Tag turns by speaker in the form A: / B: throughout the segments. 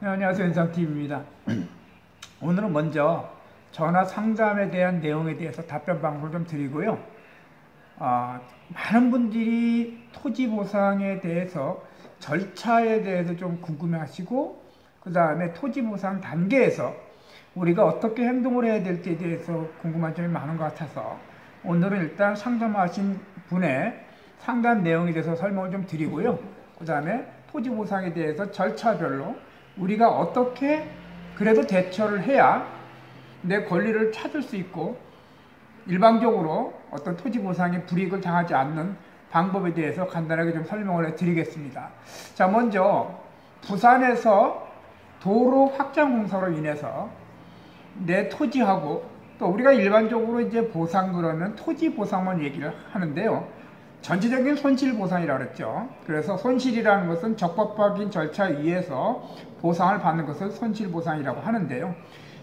A: 네, 안녕하세요. 인상TV입니다. 오늘은 먼저 전화 상담에 대한 내용에 대해서 답변 방법을 좀 드리고요. 많은 분들이 토지 보상에 대해서 절차에 대해서 좀 궁금해 하시고, 그 다음에 토지 보상 단계에서 우리가 어떻게 행동을 해야 될지에 대해서 궁금한 점이 많은 것 같아서 오늘은 일단 상담하신 분의 상담 내용에 대해서 설명을 좀 드리고요. 그 다음에 토지 보상에 대해서 절차별로 우리가 어떻게 그래도 대처를 해야 내 권리를 찾을 수 있고 일방적으로 어떤 토지 보상에 불이익을 당하지 않는 방법에 대해서 간단하게 좀 설명을 해드리겠습니다. 자, 먼저 부산에서 도로 확장 공사로 인해서 내 토지하고 또 우리가 일반적으로 이제 보상 그러면 토지 보상만 얘기를 하는데요. 전체적인 손실 보상이라고 그랬죠. 그래서 손실이라는 것은 적법적인 절차에 의해서 보상을 받는 것을 손실 보상이라고 하는데요.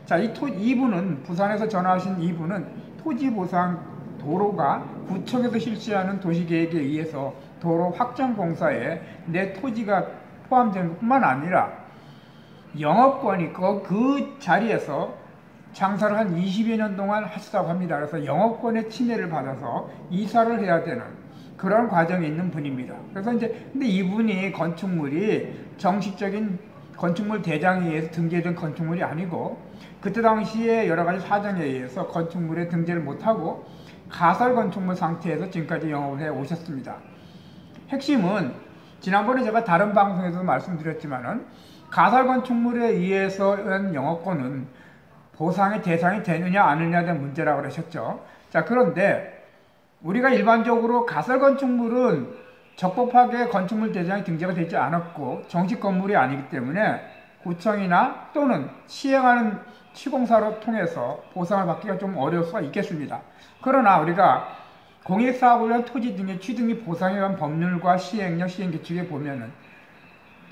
A: 자, 이분은 부산에서 전화하신 이분은 토지 보상 도로가 구청에서 실시하는 도시계획에 의해서 도로 확장 공사에 내 토지가 포함되는 것뿐만 아니라 영업권이 그 자리에서 장사를 한 20여 년 동안 하시다고 합니다. 그래서 영업권의 침해를 받아서 이사를 해야 되는 그런 과정에 있는 분입니다. 그래서 근데 이분이 건축물이 정식적인 건축물 대장에 의해서 등재된 건축물이 아니고 그때 당시에 여러 가지 사정에 의해서 건축물에 등재를 못하고 가설 건축물 상태에서 지금까지 영업을 해 오셨습니다. 핵심은 지난번에 제가 다른 방송에서도 말씀드렸지만은 가설 건축물에 의해서한 영업권은 보상의 대상이 되느냐 아니냐에 대한 문제라고 그러셨죠. 자, 그런데 우리가 일반적으로 가설 건축물은 적법하게 건축물 대장이 등재가 되지 않았고 정식 건물이 아니기 때문에 구청이나 또는 시행하는 시공사로 통해서 보상을 받기가 좀 어려울 수가 있겠습니다. 그러나 우리가 공익사업을 위한 토지 등의 취득 및 보상에 관한 법률과 시행령, 시행규칙에 보면은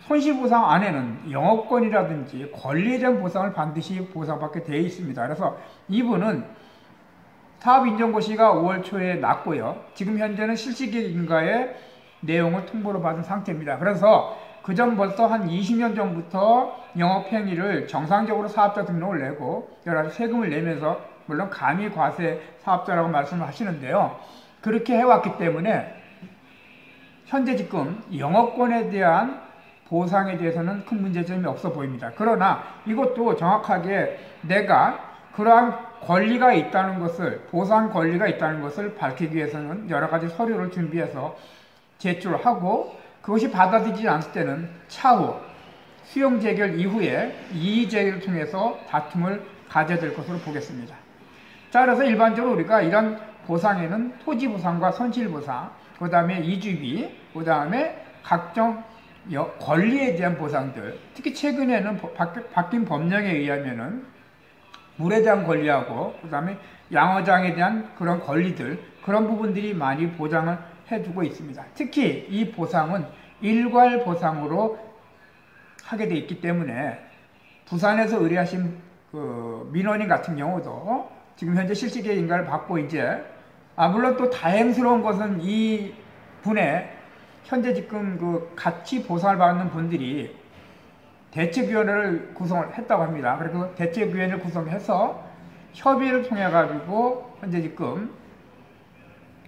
A: 손실보상 안에는 영업권이라든지 권리에 대한 보상을 반드시 보상받게 되어 있습니다. 그래서 이분은 사업인정고시가 5월 초에 났고요. 지금 현재는 실시계획인가의 내용을 통보로 받은 상태입니다. 그래서 그전 벌써 한 20년 전부터 영업행위를 정상적으로 사업자 등록을 내고 여러 가지 세금을 내면서 물론 가미과세 사업자라고 말씀을 하시는데요. 그렇게 해왔기 때문에 현재 지금 영업권에 대한 보상에 대해서는 큰 문제점이 없어 보입니다. 그러나 이것도 정확하게 내가 그러한 권리가 있다는 것을, 보상 권리가 있다는 것을 밝히기 위해서는 여러 가지 서류를 준비해서 제출하고 그것이 받아들이지 않을 때는 차후 수용 재결 이후에 이의 제기를 통해서 다툼을 가져야 될 것으로 보겠습니다. 자, 그래서 일반적으로 우리가 이런 보상에는 토지 보상과 손실 보상, 그 다음에 이주비, 그 다음에 각종 권리에 대한 보상들, 특히 최근에는 바뀐 법령에 의하면은 물에 대한 권리하고 그 다음에 양어장에 대한 그런 권리들, 그런 부분들이 많이 보장을 해주고 있습니다. 특히 이 보상은 일괄 보상으로 하게 돼 있기 때문에 부산에서 의뢰하신 그 민원인 같은 경우도 지금 현재 실시계획 인가를 받고 이제 물론 또 다행스러운 것은 이 분의 현재 지금 그 같이 보상을 받는 분들이 대책위원회를 구성을 했다고 합니다. 그리고 대책위원회를 구성해서 협의를 통해 가지고 현재 지금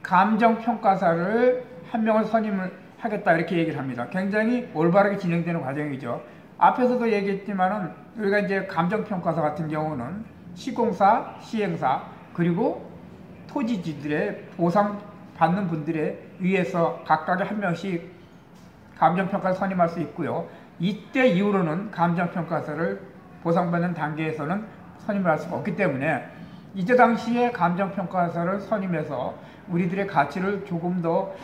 A: 감정평가사를 한 명을 선임을 하겠다 이렇게 얘기를 합니다. 굉장히 올바르게 진행되는 과정이죠. 앞에서도 얘기했지만은 우리가 이제 감정평가사 같은 경우는 시공사, 시행사 그리고 토지주들의 보상 받는 분들에 의해서 각각의 한 명씩 감정평가를 선임할 수 있고요. 이때 이후로는 감정평가사를 보상받는 단계에서는 선임을 할 수가 없기 때문에 이때 당시에 감정평가사를 선임해서 우리들의 가치를 조금 더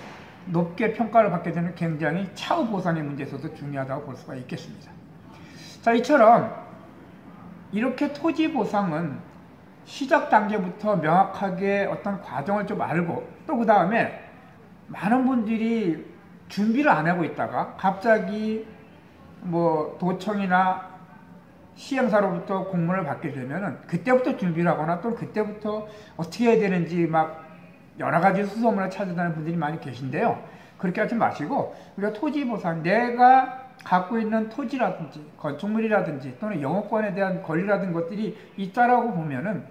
A: 높게 평가를 받게 되는 굉장히 차후 보상의 문제에서도 중요하다고 볼 수가 있겠습니다. 자, 이처럼 이렇게 토지 보상은 시작 단계부터 명확하게 어떤 과정을 좀 알고 또 그 다음에 많은 분들이 준비를 안 하고 있다가 갑자기 뭐 도청이나 시행사로부터 공문을 받게 되면은 그때부터 준비를 하거나 또 그때부터 어떻게 해야 되는지 막 여러 가지 수소문을 찾아다니는 분들이 많이 계신데요. 그렇게 하지 마시고 우리가 토지 보상, 내가 갖고 있는 토지라든지 건축물이라든지 또는 영업권에 대한 권리라든 것들이 있다라고 보면은,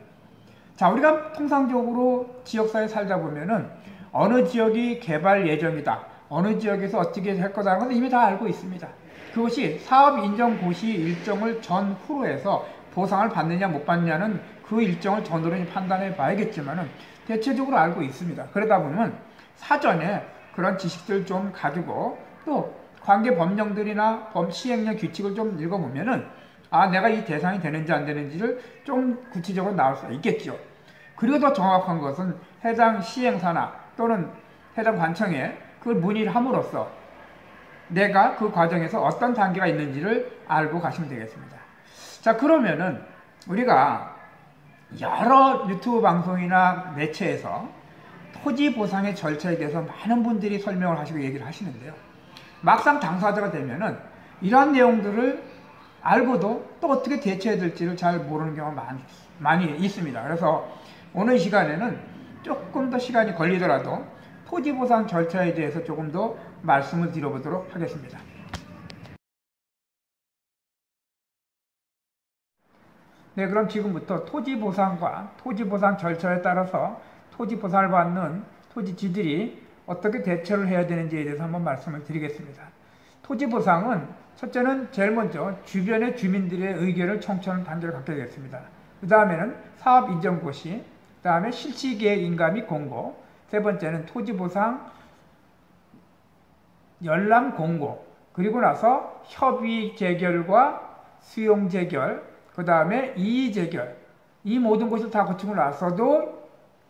A: 자, 우리가 통상적으로 지역사회에 살다 보면은 어느 지역이 개발 예정이다, 어느 지역에서 어떻게 할 거다라는 것은 이미 다 알고 있습니다. 그것이 사업 인정 고시 일정을 전후로 해서 보상을 받느냐 못 받느냐는 그 일정을 전후로 판단해 봐야겠지만은 대체적으로 알고 있습니다. 그러다 보면 사전에 그런 지식들 좀 가지고 또 관계 법령들이나 시행령 규칙을 좀 읽어보면은 아, 내가 이 대상이 되는지 안 되는지를 좀 구체적으로 나올 수가 있겠죠. 그리고 더 정확한 것은 해당 시행사나 또는 해당 관청에 그걸 문의를 함으로써 내가 그 과정에서 어떤 단계가 있는지를 알고 가시면 되겠습니다. 자, 그러면은 우리가 여러 유튜브 방송이나 매체에서 토지 보상의 절차에 대해서 많은 분들이 설명을 하시고 얘기를 하시는데요. 막상 당사자가 되면은 이러한 내용들을 알고도 또 어떻게 대처해야 될지를 잘 모르는 경우가 많이 있습니다. 그래서 오늘 시간에는 조금 더 시간이 걸리더라도 토지 보상 절차에 대해서 조금 더 말씀을 드려보도록 하겠습니다. 네, 그럼 지금부터 토지 보상과 토지 보상 절차에 따라서 토지 보상을 받는 토지주들이 어떻게 대처를 해야 되는지에 대해서 한번 말씀을 드리겠습니다. 토지 보상은 첫째는 제일 먼저 주변의 주민들의 의견을 청취하는 단계를 갖게 되겠습니다. 그 다음에는 사업 인정 고시, 그 다음에 실시계획 인가 및 공고, 세 번째는 토지 보상 열람 공고, 그리고 나서 협의 재결과 수용 재결, 그 다음에 이의 재결, 이 모든 것을 다 거치고 나서도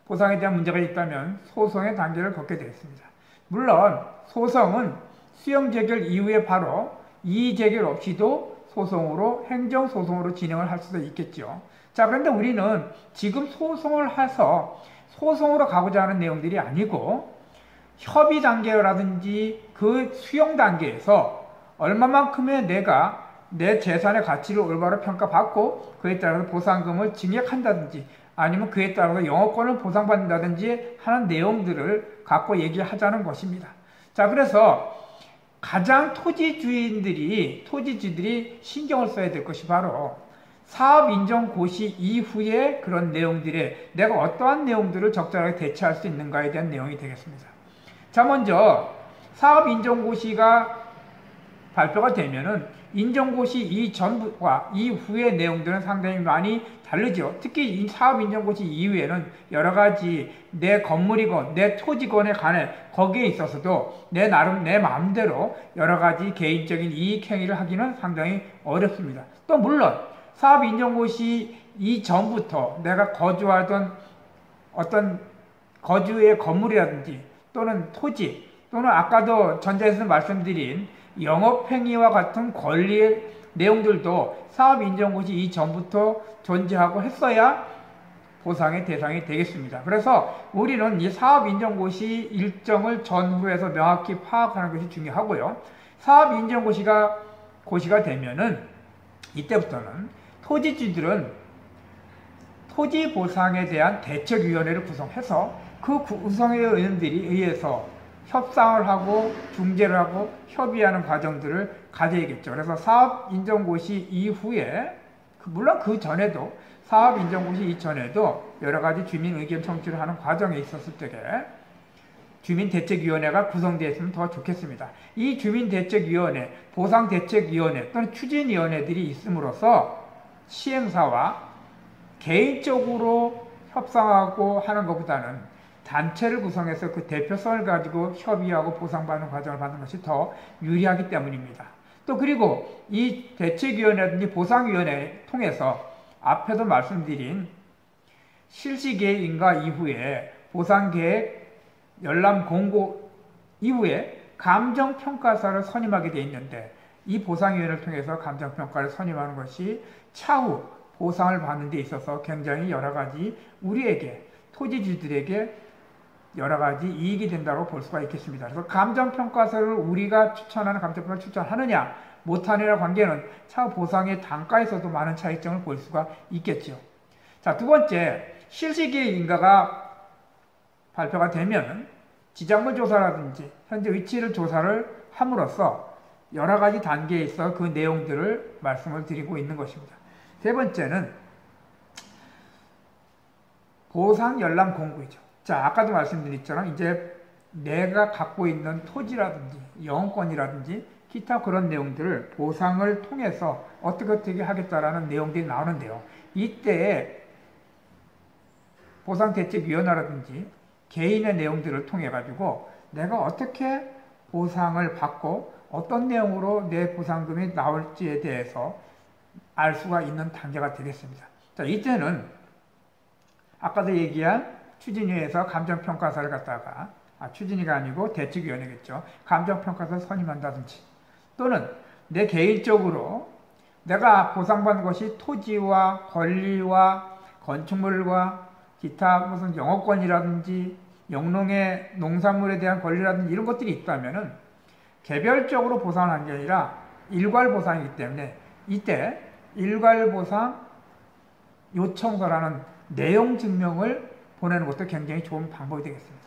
A: 보상에 대한 문제가 있다면 소송의 단계를 걷게 되겠습니다. 물론 소송은 수용 재결 이후에 바로 이의 재결 없이도 소송으로 행정소송으로 진행을 할 수도 있겠죠. 자, 그런데 우리는 지금 소송을 해서 소송으로 가고자 하는 내용들이 아니고 협의 단계라든지 그 수용 단계에서 얼마만큼의 내가 내 재산의 가치를 올바로 평가받고 그에 따라서 보상금을 증액한다든지 아니면 그에 따라서 영업권을 보상받는다든지 하는 내용들을 갖고 얘기하자는 것입니다. 자, 그래서 가장 토지주들이 신경을 써야 될 것이 바로 사업 인정 고시 이후에 그런 내용들에 내가 어떠한 내용들을 적절하게 대처할 수 있는가에 대한 내용이 되겠습니다. 자, 먼저 사업 인정 고시가 발표가 되면은 인정고시 이전과 이후의 내용들은 상당히 많이 다르죠. 특히 이 사업 인정고시 이후에는 여러 가지 내 건물이건 내 토지건에 관해 거기에 있어서도 내 나름 내 마음대로 여러 가지 개인적인 이익 행위를 하기는 상당히 어렵습니다. 또 물론 사업 인정고시 이전부터 내가 거주하던 어떤 거주의 건물이라든지 또는 토지 또는 아까도 전자에서 말씀드린 영업행위와 같은 권리의 내용들도 사업인정고시 이전부터 존재하고 했어야 보상의 대상이 되겠습니다. 그래서 우리는 이 사업인정고시 일정을 전후해서 명확히 파악하는 것이 중요하고요. 사업인정고시가 되면은 이때부터는 토지주들은 토지보상에 대한 대책위원회를 구성해서 그 구성위원들이 의해서 협상을 하고 중재를 하고 협의하는 과정들을 가져야겠죠. 그래서 사업인정고시 이후에 물론 그 전에도 사업인정고시 이전에도 여러 가지 주민 의견 청취를 하는 과정에 있었을 때에 주민대책위원회가 구성되어 있으면 더 좋겠습니다. 이 주민대책위원회, 보상대책위원회 또는 추진위원회들이 있음으로써 시행사와 개인적으로 협상하고 하는 것보다는 단체를 구성해서 그 대표성을 가지고 협의하고 보상받는 과정을 받는 것이 더 유리하기 때문입니다. 또 그리고 이 대책위원회든지 보상위원회 통해서 앞에도 말씀드린 실시계획 인가 이후에 보상계획 열람 공고 이후에 감정평가사를 선임하게 되어 있는데 이 보상위원회를 통해서 감정평가를 선임하는 것이 차후 보상을 받는 데 있어서 굉장히 여러 가지 우리에게 토지주들에게 여러 가지 이익이 된다고 볼 수가 있겠습니다. 그래서 감정평가서를 우리가 추천하는 감정평가를 추천하느냐 못하느냐 관계는 차후 보상의 단가에서도 많은 차이점을 볼 수가 있겠죠. 자, 두 번째, 실시계획 인가가 발표가 되면 지작물 조사라든지 현재 위치를 조사를 함으로써 여러 가지 단계에 있어 그 내용들을 말씀을 드리고 있는 것입니다. 세 번째는 보상 열람 공고이죠. 자, 아까도 말씀드렸잖아요. 이제 내가 갖고 있는 토지라든지 영권이라든지 기타 그런 내용들을 보상을 통해서 어떻게 하겠다라는 내용들이 나오는데요. 이때 보상대책위원회라든지 개인의 내용들을 통해 가지고 내가 어떻게 보상을 받고 어떤 내용으로 내 보상금이 나올지에 대해서 알 수가 있는 단계가 되겠습니다. 자, 이때는 아까도 얘기한 추진위에서 감정평가사를 갖다가 추진위가 아니고 대책위원회겠죠. 감정평가사를 선임한다든지 또는 내 개인적으로 내가 보상받는 것이 토지와 권리와 건축물과 기타 무슨 영업권이라든지 영농의 농산물에 대한 권리라든지 이런 것들이 있다면은 개별적으로 보상을 하는 게 아니라 일괄 보상이기 때문에 이때 일괄 보상 요청서라는 내용 증명을 보내는 것도 굉장히 좋은 방법이 되겠습니다.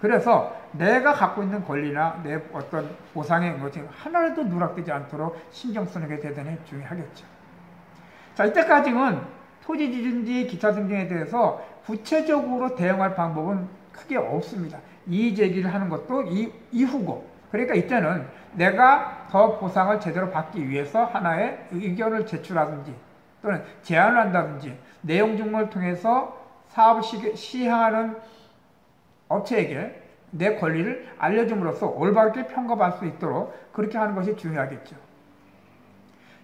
A: 그래서 내가 갖고 있는 권리나 내 어떤 보상의 것이 하나라도 누락되지 않도록 신경 쓰는 게 대단히 중요하겠죠. 자, 이때까지는 토지주인지 기타 등등에 대해서 구체적으로 대응할 방법은 크게 없습니다. 이의제기를 하는 것도 이후고, 그러니까 이때는 내가 더 보상을 제대로 받기 위해서 하나의 의견을 제출하든지 또는 제안을 한다든지 내용 증명을 통해서 사업을 시행하는 업체에게 내 권리를 알려줌으로써 올바르게 평가받을 수 있도록 그렇게 하는 것이 중요하겠죠.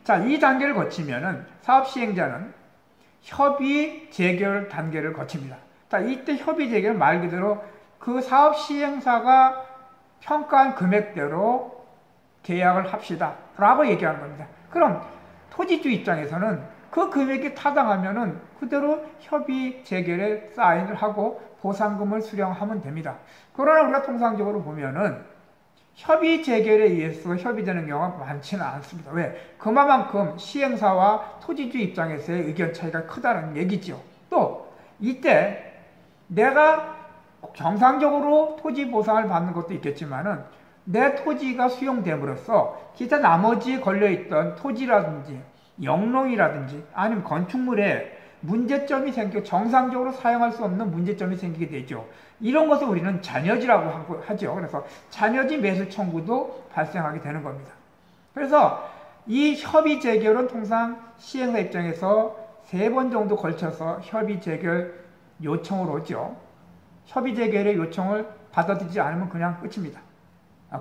A: 자, 이 단계를 거치면은 사업 시행자는 협의 재결 단계를 거칩니다. 자, 이때 협의 재결 말 그대로 그 사업 시행사가 평가한 금액대로 계약을 합시다 라고 얘기하는 겁니다. 그럼 토지주 입장에서는 그 금액이 타당하면은 그대로 협의 재결에 사인을 하고 보상금을 수령하면 됩니다. 그러나 우리가 통상적으로 보면은 협의 재결에 의해서 협의되는 경우가 많지는 않습니다. 왜? 그만큼 시행사와 토지주 입장에서의 의견 차이가 크다는 얘기죠. 또 이때 내가 정상적으로 토지 보상을 받는 것도 있겠지만은 내 토지가 수용됨으로써 기타 나머지 걸려있던 토지라든지 영농이라든지 아니면 건축물에 문제점이 생겨 정상적으로 사용할 수 없는 문제점이 생기게 되죠. 이런 것을 우리는 잔여지라고 하죠. 그래서 잔여지 매수 청구도 발생하게 되는 겁니다. 그래서 이 협의 재결은 통상 시행사 입장에서 3번 정도 걸쳐서 협의 재결 요청을 오죠. 협의 재결의 요청을 받아들이지 않으면 그냥 끝입니다.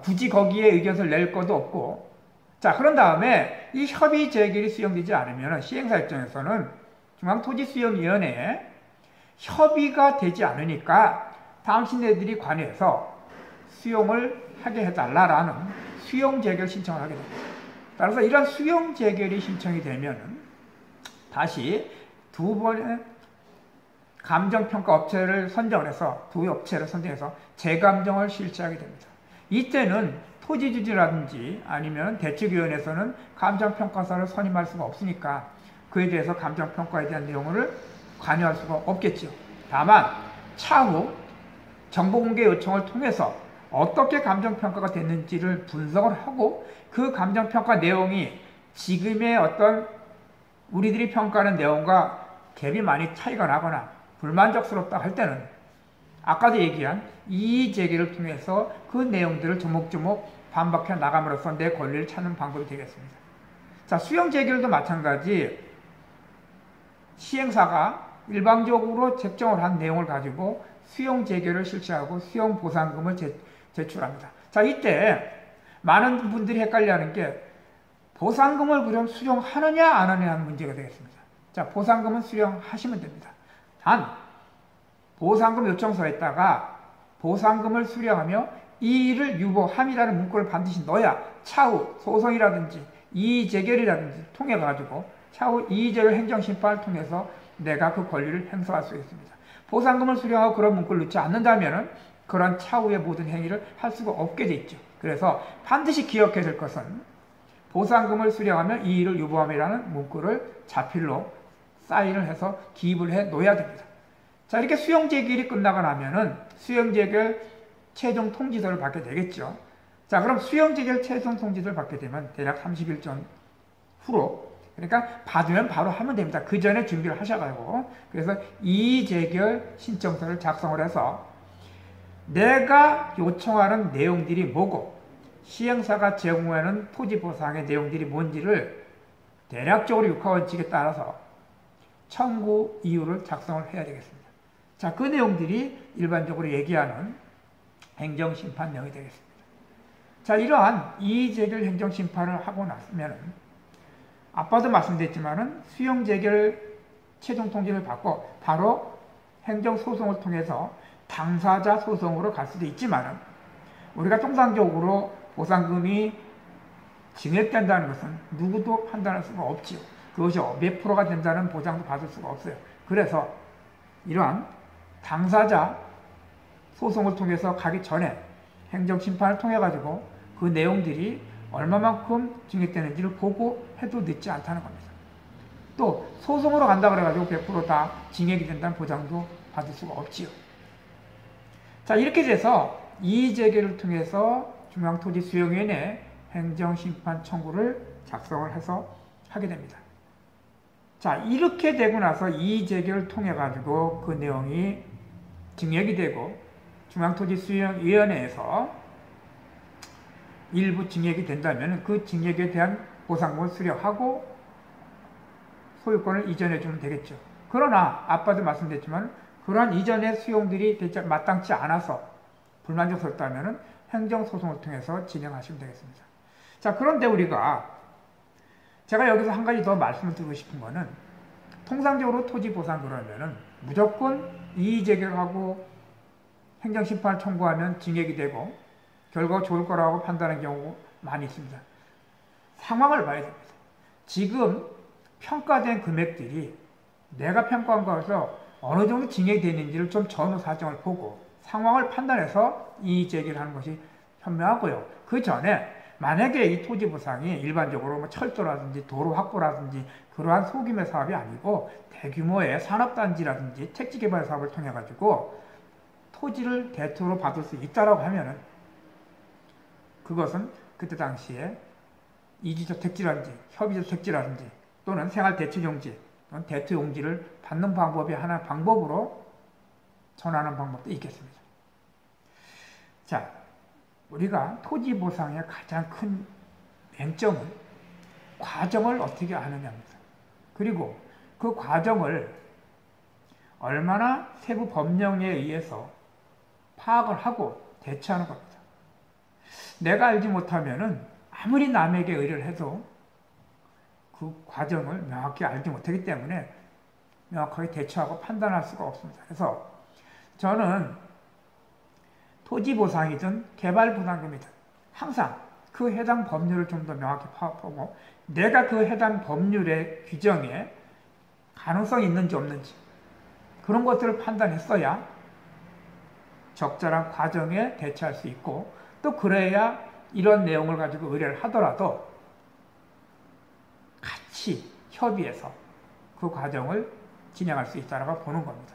A: 굳이 거기에 의견을 낼 것도 없고, 자, 그런 다음에 이 협의 재결이 수용되지 않으면 시행사 입장에서는 중앙토지수용위원회에 협의가 되지 않으니까 당신네들이 관해서 수용을 하게 해달라라는 수용 재결 신청을 하게 됩니다. 따라서 이런 수용 재결이 신청이 되면 다시 2번의 감정평가 업체를 선정을 해서 두 업체를 선정해서 재감정을 실시하게 됩니다. 이때는 토지주지라든지 아니면 대책위원회에서는 감정평가사를 선임할 수가 없으니까 그에 대해서 감정평가에 대한 내용을 관여할 수가 없겠죠. 다만 차후 정보공개 요청을 통해서 어떻게 감정평가가 됐는지를 분석을 하고 그 감정평가 내용이 지금의 어떤 우리들이 평가하는 내용과 갭이 많이 차이가 나거나 불만족스럽다 할 때는 아까도 얘기한 이의제기를 통해서 그 내용들을 조목조목 반박해 나감으로써 내 권리를 찾는 방법이 되겠습니다. 자, 수용제결도 마찬가지 시행사가 일방적으로 책정을 한 내용을 가지고 수용제결을 실시하고 수용보상금을 제출합니다. 자, 이때 많은 분들이 헷갈려하는 게 보상금을 그럼 수령하느냐 안 하느냐 하는 문제가 되겠습니다. 자, 보상금은 수령하시면 됩니다. 단 보상금 요청서에다가 보상금을 수령하며 이의를 유보함이라는 문구를 반드시 넣어야 차후 소송이라든지 이의제결이라든지 통해 가지고 차후 이의제결 행정심판을 통해서 내가 그 권리를 행사할 수 있습니다. 보상금을 수령하고 그런 문구를 넣지 않는다면 그런 차후의 모든 행위를 할 수가 없게 돼 있죠. 그래서 반드시 기억해야 될 것은 보상금을 수령하며 이의를 유보함이라는 문구를 자필로 사인을 해서 기입을 해 놓아야 됩니다. 자, 이렇게 수용제결이 끝나고 나면은 수용제결 최종 통지서를 받게 되겠죠. 자, 그럼 수용재결 최종 통지를 받게 되면 대략 30일 전 후로, 그러니까 받으면 바로 하면 됩니다. 그 전에 준비를 하셔가지고, 그래서 이의재결 신청서를 작성을 해서 내가 요청하는 내용들이 뭐고 시행사가 제공하는 토지보상의 내용들이 뭔지를 대략적으로 육하원칙에 따라서 청구 이유를 작성을 해야 되겠습니다. 자, 그 내용들이 일반적으로 얘기하는 행정심판 내용이 되겠습니다. 자, 이러한 이의재결 행정심판을 하고 났으면 아빠도 말씀드렸지만은 수용재결 최종 통지를 받고 바로 행정소송을 통해서 당사자 소송으로 갈 수도 있지만은 우리가 통상적으로 보상금이 증액된다는 것은 누구도 판단할 수가 없지요. 그것이 몇 프로가 된다는 보장도 받을 수가 없어요. 그래서 이러한 당사자 소송을 통해서 가기 전에 행정심판을 통해 가지고 그 내용들이 얼마만큼 증액되는지를 보고 해도 늦지 않다는 겁니다. 또 소송으로 간다 그래가지고 100% 다 증액이 된다는 보장도 받을 수가 없지요. 자, 이렇게 돼서 이의재결을 통해서 중앙토지수용위원회 행정심판 청구를 작성을 해서 하게 됩니다. 자, 이렇게 되고 나서 이의재결을 통해 가지고 그 내용이 증액이 되고 중앙토지수용위원회에서 일부 증액이 된다면 그 증액에 대한 보상금을 수령하고 소유권을 이전해 주면 되겠죠. 그러나 아빠도 말씀드렸지만 그러한 이전의 수용들이 마땅치 않아서 불만족스럽다면 행정소송을 통해서 진행하시면 되겠습니다. 자, 그런데 제가 여기서 한 가지 더 말씀을 드리고 싶은 거는 통상적으로 토지보상 그러면은 무조건 이의재결하고 행정심판을 청구하면 증액이 되고 결과가 좋을 거라고 판단하는 경우가 많이 있습니다. 상황을 봐야 됩니다. 지금 평가된 금액들이 내가 평가한 거에서 어느 정도 증액이 되는지를 좀 전후 사정을 보고 상황을 판단해서 이의제기를 하는 것이 현명하고요. 그 전에 만약에 이 토지보상이 일반적으로 뭐 철도라든지 도로 확보라든지 그러한 소규모의 사업이 아니고 대규모의 산업단지라든지 택지개발 사업을 통해 가지고 토지를 대토로 받을 수 있다라고 하면은 그것은 그때 당시에 이주저택지라든지 협의저택지라든지 또는 생활대출용지 또는 대토용지를 받는 방법이 하나의 방법으로 전하는 방법도 있겠습니다. 자, 우리가 토지보상의 가장 큰 맹점은 과정을 어떻게 아느냐입니다. 그리고 그 과정을 얼마나 세부 법령에 의해서 파악을 하고 대처하는 겁니다. 내가 알지 못하면은 아무리 남에게 의뢰를 해도 그 과정을 명확히 알지 못하기 때문에 명확하게 대처하고 판단할 수가 없습니다. 그래서 저는 토지보상이든 개발보상금이든 항상 그 해당 법률을 좀 더 명확히 파악하고 내가 그 해당 법률의 규정에 가능성이 있는지 없는지 그런 것들을 판단했어야 적절한 과정에 대처할 수 있고 또 그래야 이런 내용을 가지고 의뢰를 하더라도 같이 협의해서 그 과정을 진행할 수 있다고 보는 겁니다.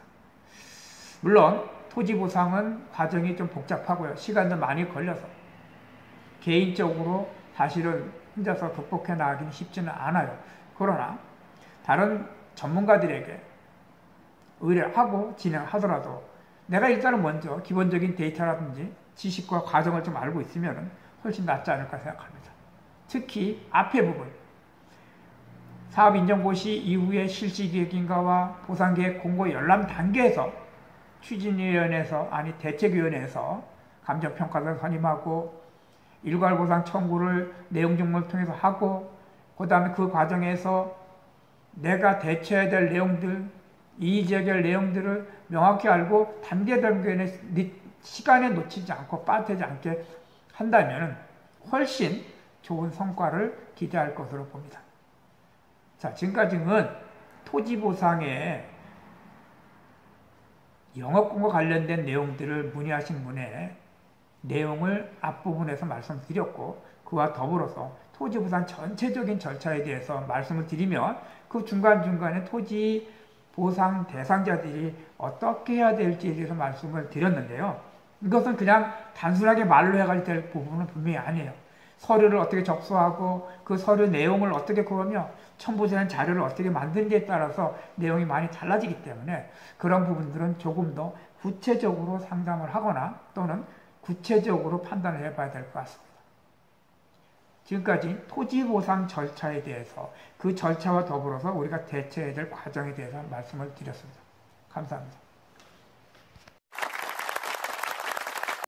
A: 물론 토지보상은 과정이 좀 복잡하고요. 시간도 많이 걸려서 개인적으로 사실은 혼자서 극복해 나가기는 쉽지는 않아요. 그러나 다른 전문가들에게 의뢰하고 진행하더라도 내가 일단은 먼저 기본적인 데이터라든지 지식과 과정을 좀 알고 있으면 훨씬 낫지 않을까 생각합니다. 특히 앞에 부분 사업인정고 시 이후의 실시계획인가와 보상계획 공고 열람 단계에서 추진위원회에서 아니 대책위원회에서 감정평가를 선임하고 일괄보상 청구를 내용 증명을 통해서 하고 그 다음에 그 과정에서 내가 대처해야 될 내용들 이의제결 내용들을 명확히 알고 단계단계에 시간에 놓치지 않고 빠뜨리지 않게 한다면 훨씬 좋은 성과를 기대할 것으로 봅니다. 자, 지금까지는 토지보상의 영업공과 관련된 내용들을 문의하신 분의 내용을 앞부분에서 말씀드렸고 그와 더불어서 토지보상 전체적인 절차에 대해서 말씀을 드리며 그 중간중간에 토지보상 대상자들이 어떻게 해야 될지에 대해서 말씀을 드렸는데요. 이것은 그냥 단순하게 말로 해갈 될 부분은 분명히 아니에요. 서류를 어떻게 접수하고 그 서류 내용을 어떻게 그러며 첨부되는 자료를 어떻게 만드는지에 따라서 내용이 많이 달라지기 때문에 그런 부분들은 조금 더 구체적으로 상담을 하거나 또는 구체적으로 판단을 해봐야 될 것 같습니다. 지금까지 토지보상 절차에 대해서 그 절차와 더불어서 우리가 대처해야 될 과정에 대해서 말씀을 드렸습니다. 감사합니다.